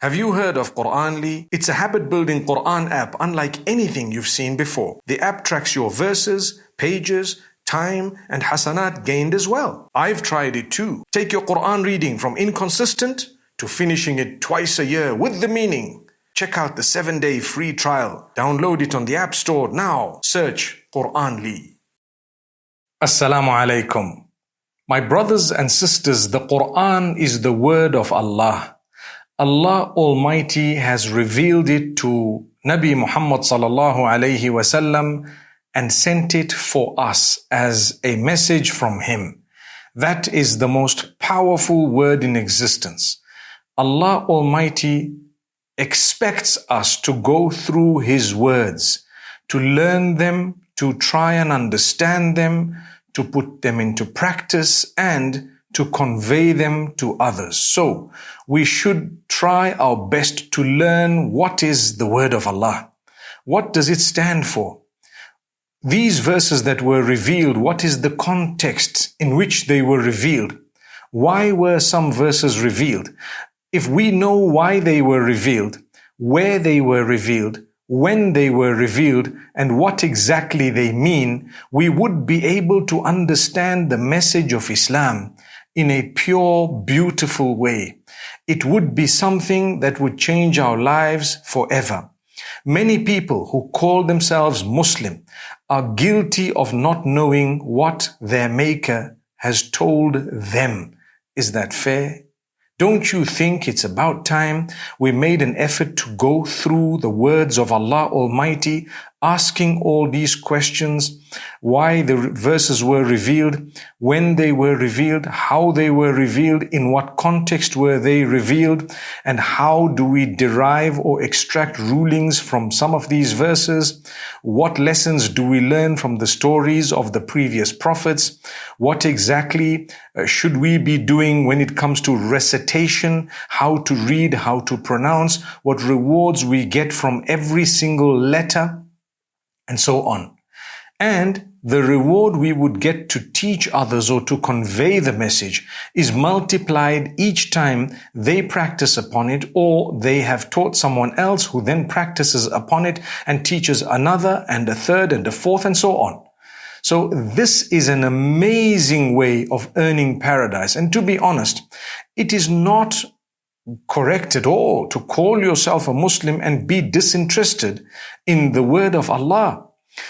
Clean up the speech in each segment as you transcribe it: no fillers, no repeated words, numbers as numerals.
Have you heard of Quranly? It's a habit-building Quran app unlike anything you've seen before. The app tracks your verses, pages, time, and hasanat gained as well. I've tried it too. Take your Quran reading from inconsistent to finishing it twice a year with the meaning. Check out the 7-day free trial. Download it on the App Store now. Search Quranly. Assalamu alaikum. My brothers and sisters, the Quran is the word of Allah. Allah Almighty has revealed it to Nabi Muhammad sallallahu alayhi wasallam and sent it for us as a message from Him. That is the most powerful word in existence. Allah Almighty expects us to go through His words, to learn them, to try and understand them, to put them into practice, and to convey them to others. So we should try our best to learn what is the word of Allah. What does it stand for? These verses that were revealed, what is the context in which they were revealed? Why were some verses revealed? If we know why they were revealed, where they were revealed, when they were revealed, and what exactly they mean, we would be able to understand the message of Islam in a pure, beautiful way. It would be something that would change our lives forever. Many people who call themselves Muslim are guilty of not knowing what their Maker has told them. Is that fair? Don't you think it's about time we made an effort to go through the words of Allah Almighty, asking all these questions, why the verses were revealed, when they were revealed, how they were revealed, in what context were they revealed, and how do we derive or extract rulings from some of these verses? What lessons do we learn from the stories of the previous prophets? What exactly should we be doing when it comes to recitation, how to read, how to pronounce, what rewards we get from every single letter, and so on. And the reward we would get to teach others or to convey the message is multiplied each time they practice upon it, or they have taught someone else who then practices upon it and teaches another and a third and a fourth and so on. So this is an amazing way of earning paradise. And to be honest, it is not correct at all to call yourself a Muslim and be disinterested in the word of Allah.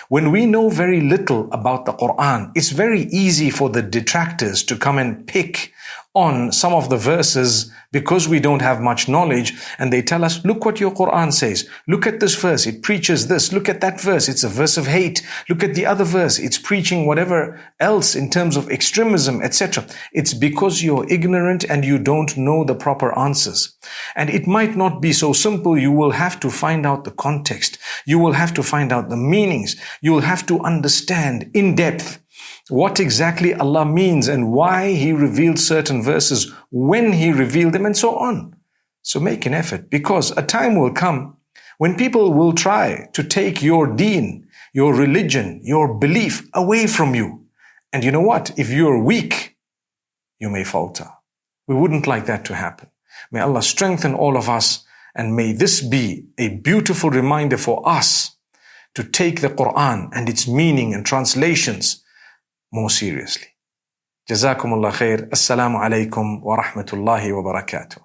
When we know very little about the Quran, it's very easy for the detractors to come and pick on some of the verses because we don't have much knowledge, and they tell us, look what your Quran says. Look at this verse, it preaches this. Look at that verse, it's a verse of hate. Look at the other verse, it's preaching whatever else in terms of extremism, etc. It's because you're ignorant and you don't know the proper answers. And it might not be so simple. You will have to find out the context. You will have to find out the meanings. You will have to understand in depth what exactly Allah means and why He revealed certain verses, when He revealed them, and so on. So make an effort, because a time will come when people will try to take your deen, your religion, your belief away from you. And you know what? If you're weak, you may falter. We wouldn't like that to happen. May Allah strengthen all of us, and may this be a beautiful reminder for us to take the Quran and its meaning and translations more seriously. Jazakumullah khair. Assalamu alaikum wa rahmatullahi wa barakatuh.